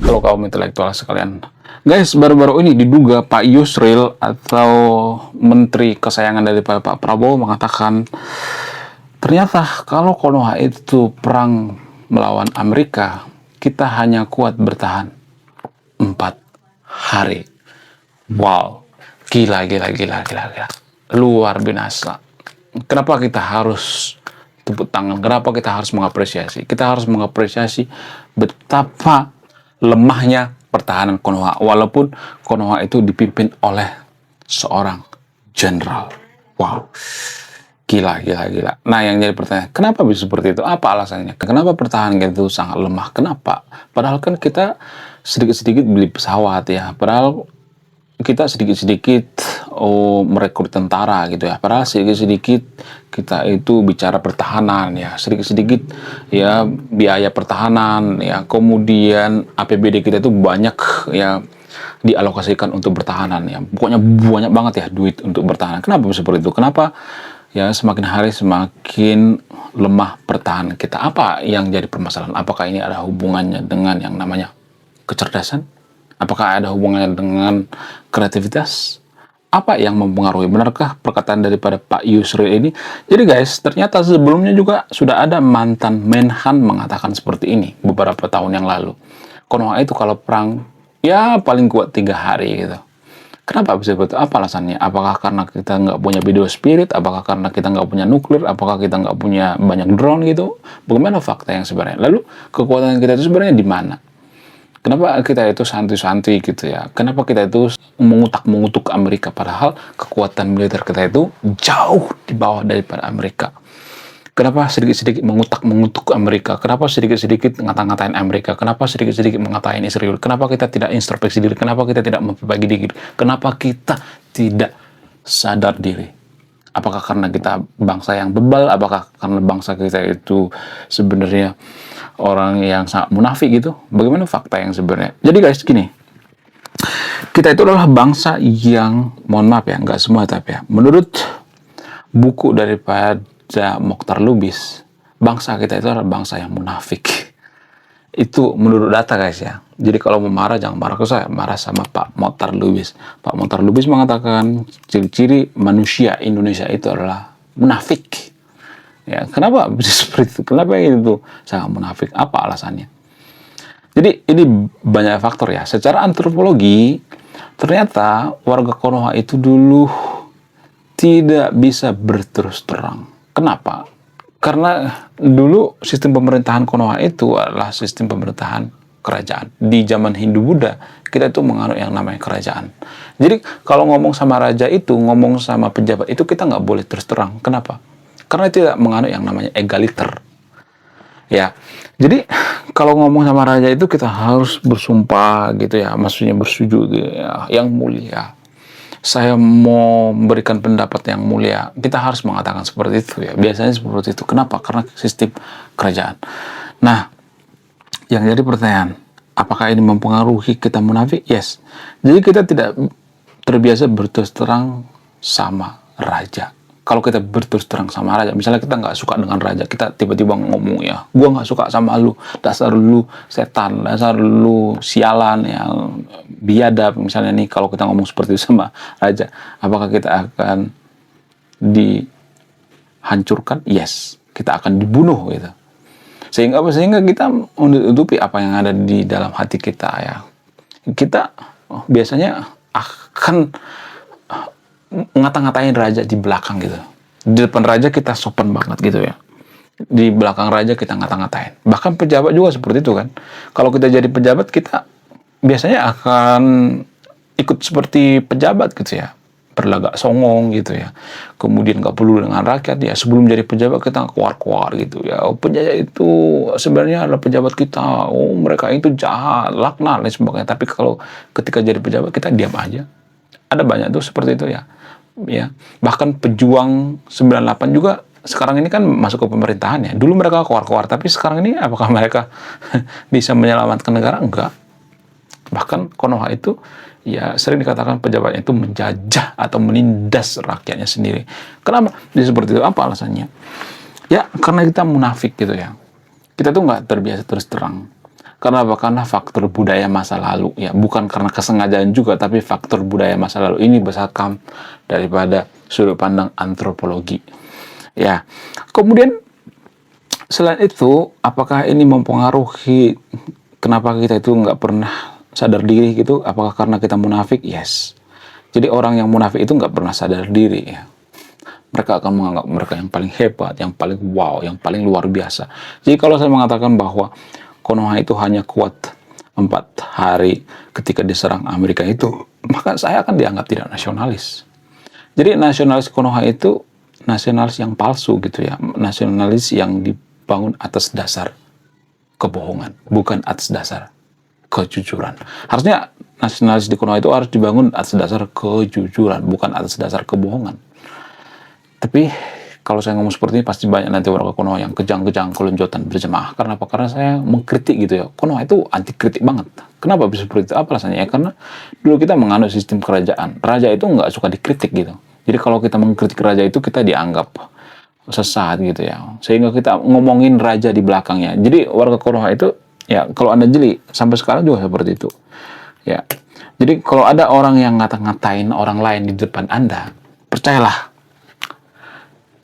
Halo kaum intelektual sekalian. Guys, baru-baru ini diduga Pak Yusril atau menteri kesayangan dari Pak Prabowo mengatakan ternyata kalau Konoha itu perang melawan Amerika, kita hanya kuat bertahan 4 hari. Wow, gila. Luar biasa. Kenapa kita harus tepuk tangan? Kenapa kita harus mengapresiasi? Kita harus mengapresiasi betapa lemahnya pertahanan Konoha, walaupun Konoha itu dipimpin oleh seorang jenderal. Wow, gila. Nah, yang jadi pertanyaan, kenapa bisa seperti itu? Apa alasannya? Kenapa pertahanan kita itu sangat lemah? Kenapa? Padahal kan kita sedikit-sedikit beli pesawat ya. Padahal kita sedikit-sedikit merekrut tentara gitu ya. Padahal sedikit-sedikit kita itu bicara pertahanan ya. Sedikit-sedikit ya biaya pertahanan ya. Kemudian APBD kita itu banyak ya dialokasikan untuk pertahanan ya. Pokoknya banyak banget ya duit untuk bertahan. Kenapa seperti itu? Kenapa ya semakin hari semakin lemah pertahanan kita? Apa yang jadi permasalahan? Apakah ini ada hubungannya dengan yang namanya kecerdasan? Apakah ada hubungannya dengan kreativitas? Apa yang mempengaruhi? Benarkah perkataan daripada Pak Yusril ini? Jadi guys, ternyata sebelumnya juga sudah ada mantan Menhan mengatakan seperti ini beberapa tahun yang lalu. Konoha itu kalau perang, ya paling kuat 3 hari gitu. Kenapa bisa begitu? Apa alasannya? Apakah karena kita nggak punya video spirit? Apakah karena kita nggak punya nuklir? Apakah kita nggak punya banyak drone gitu? Bagaimana fakta yang sebenarnya? Lalu kekuatan kita itu sebenarnya di mana? Kenapa kita itu santuy-santuy gitu ya? Kenapa kita itu mengutak-mengutuk Amerika padahal kekuatan militer kita itu jauh di bawah daripada Amerika? Kenapa sedikit-sedikit mengutak-mengutuk Amerika? Kenapa sedikit-sedikit ngata-ngatain Amerika? Kenapa sedikit-sedikit mengatain Israel? Kenapa kita tidak introspeksi diri? Kenapa kita tidak memperbaiki diri? Kenapa kita tidak sadar diri? Apakah karena kita bangsa yang bebal? Apakah karena bangsa kita itu sebenarnya orang yang sangat munafik gitu? Bagaimana fakta yang sebenarnya? Jadi guys, gini. Kita itu adalah bangsa yang, mohon maaf ya, nggak semua tapi ya, menurut buku daripada Mokhtar Lubis, bangsa kita itu adalah bangsa yang munafik. Itu menurut data guys ya. Jadi kalau mau marah jangan marah ke saya, marah sama Pak Mokhtar Lubis. Pak Mokhtar Lubis mengatakan ciri-ciri manusia Indonesia itu adalah munafik. Ya, kenapa bisa seperti itu? Kenapa itu sangat munafik? Apa alasannya? Jadi ini banyak faktor ya. Secara antropologi, ternyata warga Konoha itu dulu tidak bisa berterus terang. Kenapa? Karena dulu sistem pemerintahan Konoha itu adalah sistem pemerintahan kerajaan. Di zaman Hindu-Buddha, kita itu menganut yang namanya kerajaan. Jadi kalau ngomong sama raja itu, ngomong sama pejabat itu, kita nggak boleh terus terang. Kenapa? Karena tidak menganut yang namanya egaliter. Ya, jadi kalau ngomong sama raja itu kita harus bersumpah gitu ya, maksudnya bersujud gitu ya, yang mulia. Saya mau memberikan pendapat yang mulia. Kita harus mengatakan seperti itu ya. Biasanya seperti itu. Kenapa? Karena sistem kerajaan. Nah, yang jadi pertanyaan, apakah ini mempengaruhi kita munafik? Yes. Jadi kita tidak terbiasa berterus terang sama raja. Kalau kita berterus terang sama raja, misalnya kita nggak suka dengan raja, kita tiba-tiba ngomong ya, gua nggak suka sama lu, dasar lu setan, dasar lu sialan, yang biadab, misalnya nih, kalau kita ngomong seperti itu sama raja, apakah kita akan dihancurkan? Yes, kita akan dibunuh gitu. Sehingga kita menutupi apa yang ada di dalam hati kita ya. Kita biasanya akan ngata-ngatain raja di belakang gitu. Di depan raja kita sopan banget gitu ya. Di belakang raja kita ngata-ngatain. Bahkan pejabat juga seperti itu kan. Kalau kita jadi pejabat, kita biasanya akan ikut seperti pejabat gitu ya. Berlagak songong gitu ya. Kemudian gak perlu dengan rakyat ya. Sebelum jadi pejabat kita keluar-keluar gitu ya. Oh, penjajah itu sebenarnya adalah pejabat kita. Oh, mereka itu jahat, laknat dan sebagainya. Tapi kalau ketika jadi pejabat kita diam aja. Ada banyak tuh seperti itu ya. Ya, bahkan pejuang 98 juga sekarang ini kan masuk ke pemerintahan ya. Dulu mereka keluar-keluar, tapi sekarang ini apakah mereka bisa menyelamatkan negara? Enggak. Bahkan Konoha itu ya sering dikatakan pejabatnya itu menjajah atau menindas rakyatnya sendiri. Kenapa dia seperti itu? Apa alasannya? Ya karena kita munafik gitu ya. Kita tuh nggak terbiasa terus terang. Kenapa? Karena faktor budaya masa lalu ya, bukan karena kesengajaan juga, tapi faktor budaya masa lalu ini berdasarkan daripada sudut pandang antropologi. Ya, kemudian selain itu, apakah ini mempengaruhi kenapa kita itu nggak pernah sadar diri gitu? Apakah karena kita munafik? Yes. Jadi orang yang munafik itu nggak pernah sadar diri ya. Mereka akan menganggap mereka yang paling hebat, yang paling wow, yang paling luar biasa. Jadi kalau saya mengatakan bahwa Konoha itu hanya kuat 4 hari ketika diserang Amerika itu, maka saya akan dianggap tidak nasionalis. Jadi nasionalis Konoha itu nasionalis yang palsu gitu ya, nasionalis yang dibangun atas dasar kebohongan, bukan atas dasar kejujuran. Harusnya nasionalis di Konoha itu harus dibangun atas dasar kejujuran, bukan atas dasar kebohongan. Tapi kalau saya ngomong seperti ini pasti banyak nanti warga Konoha yang kejang-kejang kelonjotan berjemaah. Karena apa? Karena saya mengkritik gitu ya. Konoha itu anti kritik banget. Kenapa bisa seperti itu? Apa alasannya? Ya karena dulu kita menganut sistem kerajaan. Raja itu nggak suka dikritik gitu. Jadi kalau kita mengkritik raja itu kita dianggap sesat gitu ya. Sehingga kita ngomongin raja di belakangnya. Jadi warga Konoha itu ya kalau Anda jeli sampai sekarang juga seperti itu. Ya. Jadi kalau ada orang yang ngata-ngatain orang lain di depan Anda, percayalah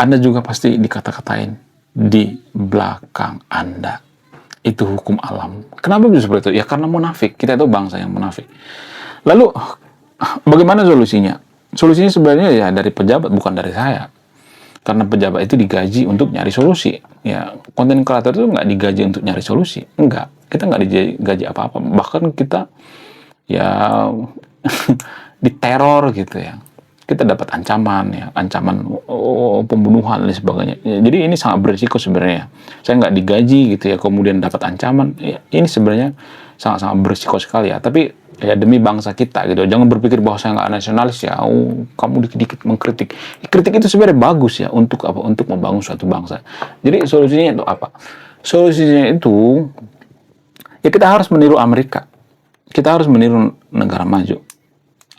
Anda juga pasti dikata-katain di belakang Anda. Itu hukum alam. Kenapa bisa seperti itu? Ya karena munafik. Kita itu bangsa yang munafik. Lalu, bagaimana solusinya? Solusinya sebenarnya ya dari pejabat, bukan dari saya. Karena pejabat itu digaji untuk nyari solusi. Ya, konten kreator itu nggak digaji untuk nyari solusi. Enggak. Kita nggak digaji apa-apa. Bahkan kita ya diteror gitu ya. Kita dapat ancaman ya, ancaman pembunuhan dan sebagainya. Ya, jadi ini sangat berisiko sebenarnya. Saya nggak digaji gitu ya, kemudian dapat ancaman. Ya, ini sebenarnya sangat-sangat berisiko sekali ya. Tapi ya demi bangsa kita gitu. Jangan berpikir bahwa saya nggak nasionalis ya. Kamu dikit-dikit mengkritik. Kritik itu sebenarnya bagus ya untuk apa? Untuk membangun suatu bangsa. Jadi solusinya itu apa? Solusinya itu ya kita harus meniru Amerika. Kita harus meniru negara maju.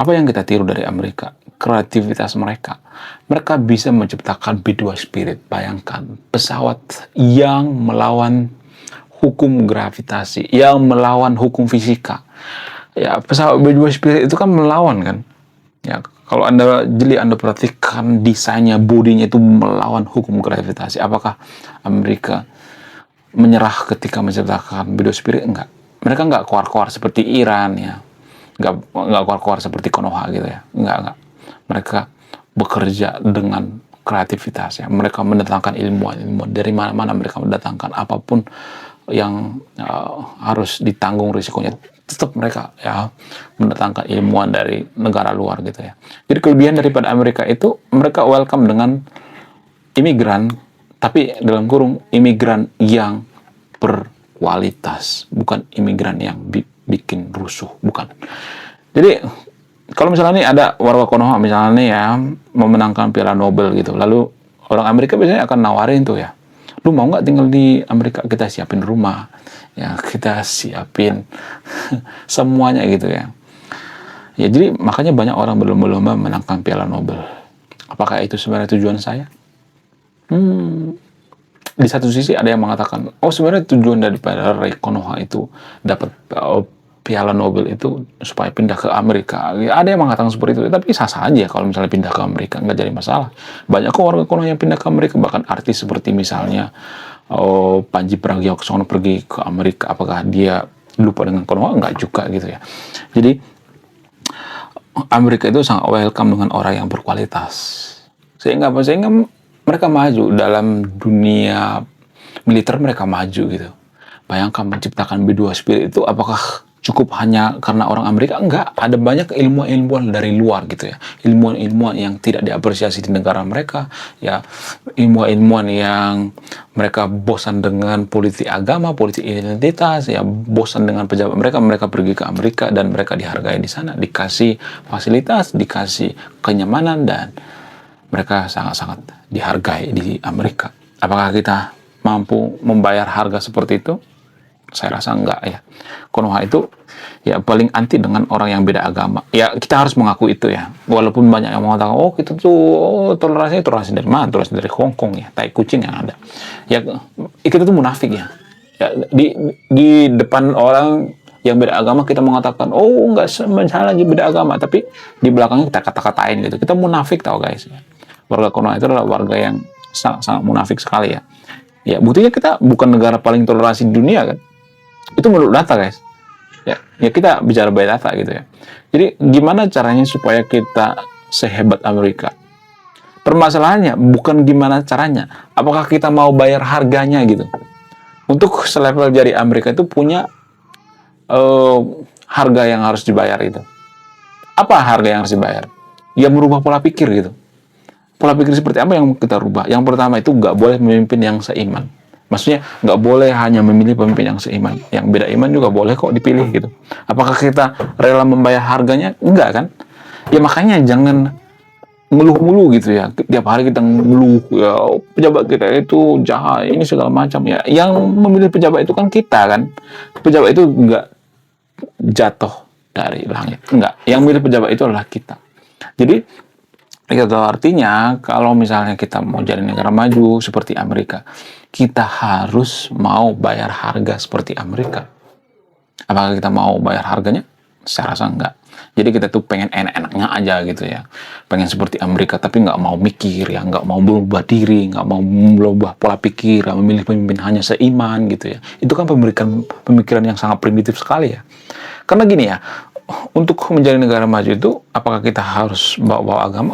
Apa yang kita tiru dari Amerika? Kreativitas mereka. Mereka bisa menciptakan B2 Spirit. Bayangkan, pesawat yang melawan hukum gravitasi, yang melawan hukum fisika. Ya, pesawat B2 Spirit itu kan melawan kan. Ya, kalau Anda jeli, Anda perhatikan desainnya, bodinya itu melawan hukum gravitasi. Apakah Amerika menyerah ketika menciptakan B2 Spirit? Enggak. Mereka enggak keluar-keluar seperti Iran ya. Enggak keluar-keluar seperti Konoha gitu ya. Enggak. Mereka bekerja dengan kreativitas ya. Mereka mendatangkan ilmuwan dari mana-mana, mereka mendatangkan apapun yang harus ditanggung risikonya. Tetap mereka ya mendatangkan ilmuwan dari negara luar gitu ya. Jadi kelebihan daripada Amerika itu mereka welcome dengan imigran, tapi dalam kurung imigran yang berkualitas, bukan imigran yang bikin rusuh, bukan. Jadi kalau misalnya nih ada warga Konoha misalnya nih ya memenangkan Piala Nobel gitu, lalu orang Amerika biasanya akan nawarin tuh ya, lu mau nggak tinggal di Amerika, kita siapin rumah, ya kita siapin semuanya gitu ya. Ya jadi makanya banyak orang berlomba-lomba menangkan Piala Nobel. Apakah itu sebenarnya tujuan saya? Di satu sisi ada yang mengatakan, oh sebenarnya tujuan daripada Ray Konoha itu dapat Piala Nobel itu supaya pindah ke Amerika. Ada yang mengatakan seperti itu, tapi sah-sah aja kalau misalnya pindah ke Amerika, nggak jadi masalah. Banyak kok warga Konoha yang pindah ke Amerika, bahkan artis seperti misalnya Panji Pragiwaksono pergi ke Amerika. Apakah dia lupa dengan Konoha? Nggak juga gitu ya. Jadi Amerika itu sangat welcome dengan orang yang berkualitas. Sehingga mereka maju dalam dunia militer, mereka maju gitu. Bayangkan menciptakan B2 Spirit itu apakah cukup hanya karena orang Amerika? Enggak, ada banyak ilmuwan-ilmuwan dari luar gitu ya. Ilmuwan-ilmuwan yang tidak diapresiasi di negara mereka, ya ilmuwan-ilmuwan yang mereka bosan dengan politik agama, politik identitas, ya bosan dengan pejabat mereka, mereka pergi ke Amerika dan mereka dihargai di sana, dikasih fasilitas, dikasih kenyamanan, dan mereka sangat-sangat dihargai di Amerika. Apakah kita mampu membayar harga seperti itu? Saya rasa enggak ya. Konoha itu ya paling anti dengan orang yang beda agama. Ya kita harus mengaku itu ya. Walaupun banyak yang mengatakan, oh kita tuh toleransi dari mana? Toleransi dari Hong Kong ya, tai kucing yang ada. Ya kita tuh munafik ya. Ya, di depan orang yang beda agama kita mengatakan, oh nggak masalah beda agama, tapi di belakangnya kita kata-katain gitu. Kita munafik tau guys. Warga Konoha itu adalah warga yang sangat, sangat munafik sekali ya. Ya buktinya kita bukan negara paling toleransi di dunia kan. Itu menurut data guys. Ya kita bicara by data gitu ya. Jadi gimana caranya supaya kita sehebat Amerika? Permasalahannya bukan gimana caranya, apakah kita mau bayar harganya gitu. Untuk selevel jari Amerika itu punya harga yang harus dibayar itu. Apa harga yang harus dibayar? Ya merubah pola pikir gitu. Pola pikir seperti apa yang kita rubah? Yang pertama itu nggak boleh memimpin yang seiman. Maksudnya nggak boleh hanya memilih pemimpin yang seiman. Yang beda iman juga boleh kok dipilih gitu. Apakah kita rela membayar harganya? Enggak kan? Ya makanya jangan ngeluh mulu gitu ya. Tiap hari kita ngeluh ya, pejabat kita itu jahat, ini segala macam ya. Yang memilih pejabat itu kan kita kan. Pejabat itu nggak jatuh dari langit. Enggak. Yang milih pejabat itu adalah kita. Jadi itu artinya kalau misalnya kita mau jadi negara maju seperti Amerika, kita harus mau bayar harga seperti Amerika. Apakah kita mau bayar harganya? Saya rasa enggak. Jadi kita tuh pengen enak-enaknya aja gitu ya. Pengen seperti Amerika tapi nggak mau mikir ya, nggak mau berubah diri, nggak mau berubah pola pikir, memilih pemimpin hanya seiman gitu ya. Itu kan pemikiran yang sangat primitif sekali ya. Karena gini ya, untuk menjadi negara maju itu apakah kita harus bawa-bawa agama?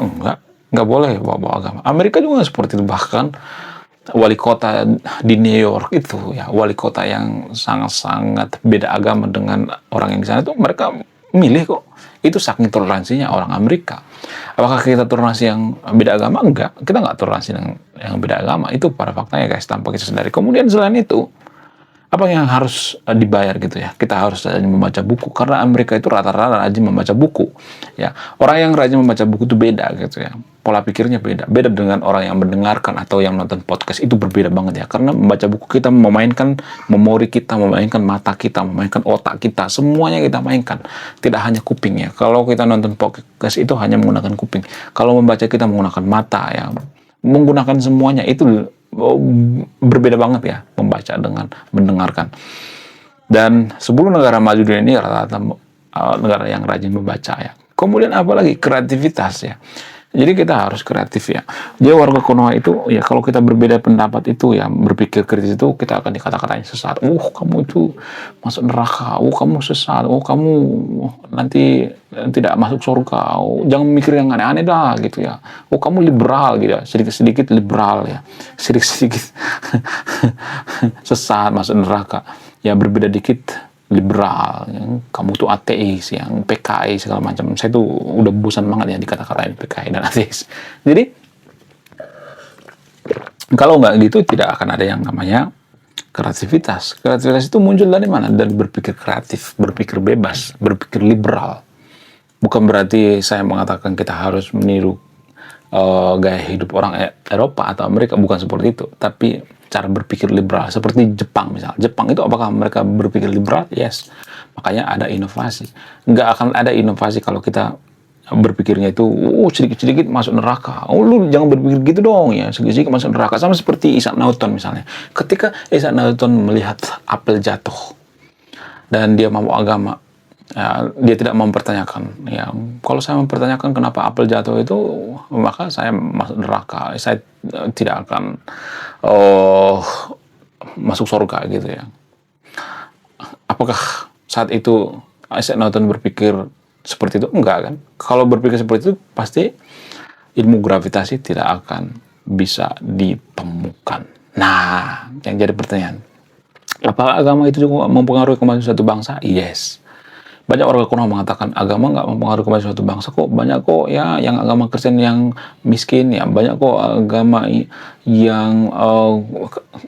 Enggak boleh bawa-bawa agama. Amerika juga seperti itu, bahkan wali kota di New York itu ya, wali kota yang sangat-sangat beda agama dengan orang yang di sana itu mereka milih kok. Itu saking toleransinya orang Amerika. Apakah kita toleransi yang beda agama? Enggak, kita nggak toleransi yang beda agama. Itu pada faktanya guys, tanpa kita sadari. Kemudian selain itu, apa yang harus dibayar gitu ya? Kita harus rajin membaca buku karena Amerika itu rata-rata rajin membaca buku. Ya, orang yang rajin membaca buku itu beda gitu ya. Pola pikirnya beda. Beda dengan orang yang mendengarkan atau yang nonton podcast, itu berbeda banget ya. Karena membaca buku kita memainkan memori kita, memainkan mata kita, memainkan otak kita, semuanya kita mainkan. Tidak hanya kuping ya. Kalau kita nonton podcast itu hanya menggunakan kuping. Kalau membaca kita menggunakan mata ya. Menggunakan semuanya itu berbeda banget ya, membaca dengan mendengarkan. Dan 10 negara maju dunia ini rata-rata negara yang rajin membaca ya. Kemudian apalagi kreativitas ya. Jadi kita harus kreatif ya. Jadi warga Konoha itu ya, kalau kita berbeda pendapat itu ya, berpikir kritis itu kita akan dikata-katain sesat. Kamu itu masuk neraka. Kamu sesat. Kamu nanti tidak masuk surga. Jangan mikir yang aneh-aneh dah gitu ya. Kamu liberal gitu ya. Sedikit-sedikit liberal ya. Sedikit-sedikit sesat, masuk neraka. Ya berbeda dikit liberal, yang kamu tuh ateis, yang PKI segala macam. Saya tuh udah bosan banget ya dikata-katain PKI dan ateis. Jadi kalau nggak gitu tidak akan ada yang namanya kreativitas. Kreativitas itu muncul dari mana? Dari berpikir kreatif, berpikir bebas, berpikir liberal. Bukan berarti saya mengatakan kita harus meniru gaya hidup orang Eropa atau Amerika, bukan seperti itu. Tapi cara berpikir liberal, seperti Jepang misalnya. Jepang itu apakah mereka berpikir liberal? Yes. Makanya ada inovasi. Nggak akan ada inovasi kalau kita berpikirnya itu sedikit-sedikit masuk neraka. Lu jangan berpikir gitu dong ya, sedikit-sedikit masuk neraka. Sama seperti Isaac Newton misalnya. Ketika Isaac Newton melihat apel jatuh dan dia mau agama, ya, dia tidak mempertanyakan ya, kalau saya mempertanyakan kenapa apel jatuh itu, maka saya masuk neraka, saya tidak akan masuk surga gitu ya. Apakah saat itu Isaac Newton berpikir seperti itu? Enggak kan. Kalau berpikir seperti itu pasti ilmu gravitasi tidak akan bisa ditemukan. Nah, yang jadi pertanyaan, apakah agama itu juga mempengaruhi kemajuan suatu bangsa? Yes. Banyak warga Konoha mengatakan agama nggak mempengaruhi kemajuan suatu bangsa kok. Banyak kok ya yang agama Kristen yang miskin ya. Banyak kok agama yang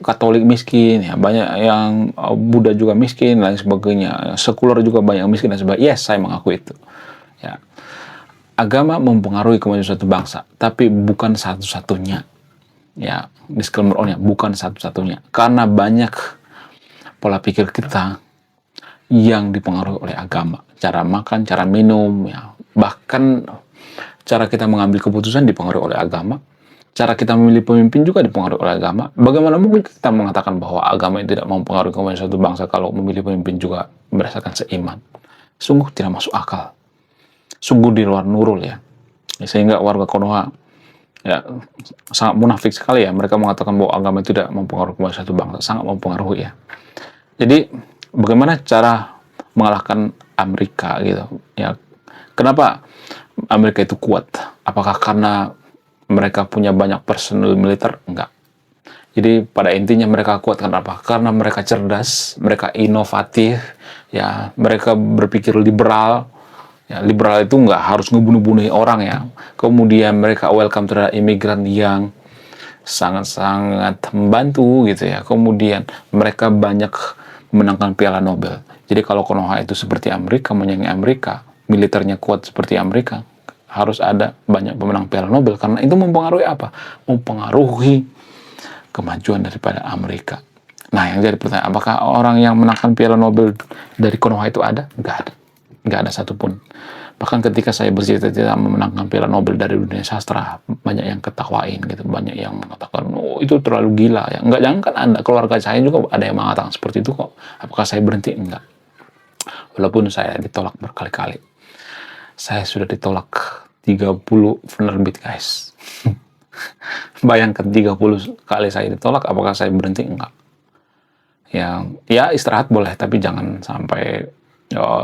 Katolik miskin ya. Banyak yang Buddha juga miskin dan lain sebagainya. Sekuler juga banyak yang miskin dan sebagainya. Yes, saya mengaku itu. Ya. Agama mempengaruhi kemajuan suatu bangsa, tapi bukan satu-satunya. Ya, disclaimer on-nya, bukan satu-satunya. Karena banyak pola pikir kita yang dipengaruhi oleh agama, cara makan, cara minum, ya, bahkan cara kita mengambil keputusan dipengaruhi oleh agama. Cara kita memilih pemimpin juga dipengaruhi oleh agama. Bagaimana mungkin kita mengatakan bahwa agama itu tidak mempengaruhi kehidupan suatu bangsa kalau memilih pemimpin juga berdasarkan seiman? Sungguh tidak masuk akal. Sungguh di luar nurul ya. Sehingga warga Konoha ya sangat munafik sekali ya. Mereka mengatakan bahwa agama itu tidak mempengaruhi kehidupan suatu bangsa. Sangat mempengaruhi ya. Jadi bagaimana cara mengalahkan Amerika gitu ya? Kenapa Amerika itu kuat? Apakah karena mereka punya banyak personel militer? Enggak. Jadi pada intinya mereka kuat karena apa? Karena mereka cerdas, mereka inovatif, ya mereka berpikir liberal. Ya, liberal itu nggak harus ngebunuh-bunuh orang ya. Kemudian mereka welcome terhadap imigran yang sangat-sangat membantu gitu ya. Kemudian mereka banyak memenangkan Piala Nobel. Jadi kalau Konoha itu seperti Amerika, menyaingi Amerika, militernya kuat seperti Amerika, harus ada banyak pemenang Piala Nobel karena itu mempengaruhi apa? Mempengaruhi kemajuan daripada Amerika. Nah, yang jadi pertanyaan, apakah orang yang menangkan Piala Nobel dari Konoha itu ada? Nggak ada. Nggak ada satupun. Bahkan ketika saya bercita-cita memenangkan Piala Nobel dari dunia sastra, banyak yang ketawain gitu, banyak yang mengatakan, oh itu terlalu gila ya. Enggak, jangan kan Anda, keluarga saya juga ada yang mengatakan seperti itu kok. Apakah saya berhenti? Enggak. Walaupun saya ditolak berkali-kali. Saya sudah ditolak 30 penerbit guys. Bayangkan 30 kali saya ditolak, apakah saya berhenti? Enggak. Ya istirahat boleh, tapi jangan sampai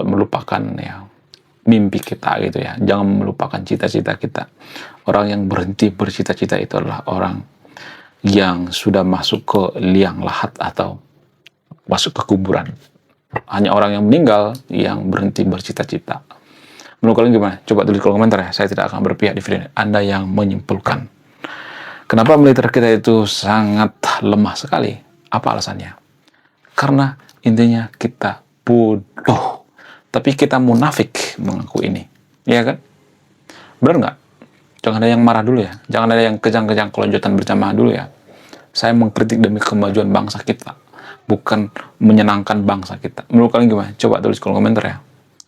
melupakan ya mimpi kita gitu ya. Jangan melupakan cita-cita kita. Orang yang berhenti bercita-cita itu adalah orang yang sudah masuk ke liang lahat atau masuk ke kuburan. Hanya orang yang meninggal yang berhenti bercita-cita. Menurut kalian gimana? Coba tulis di kolom komentar ya. Saya tidak akan berpihak di video ini. Anda yang menyimpulkan. Kenapa militer kita itu sangat lemah sekali? Apa alasannya? Karena intinya kita bodoh. Tapi kita munafik mengaku ini. Iya kan? Benar nggak? Jangan ada yang marah dulu ya. Jangan ada yang kejang-kejang kelonjotan berjamaah dulu ya. Saya mengkritik demi kemajuan bangsa kita. Bukan menyenangkan bangsa kita. Menurut kalian gimana? Coba tulis di kolom komentar ya.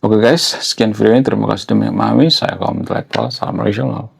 Oke guys, sekian video ini. Terima kasih sudah memahami. Saya kaum intelektual. Salam regional.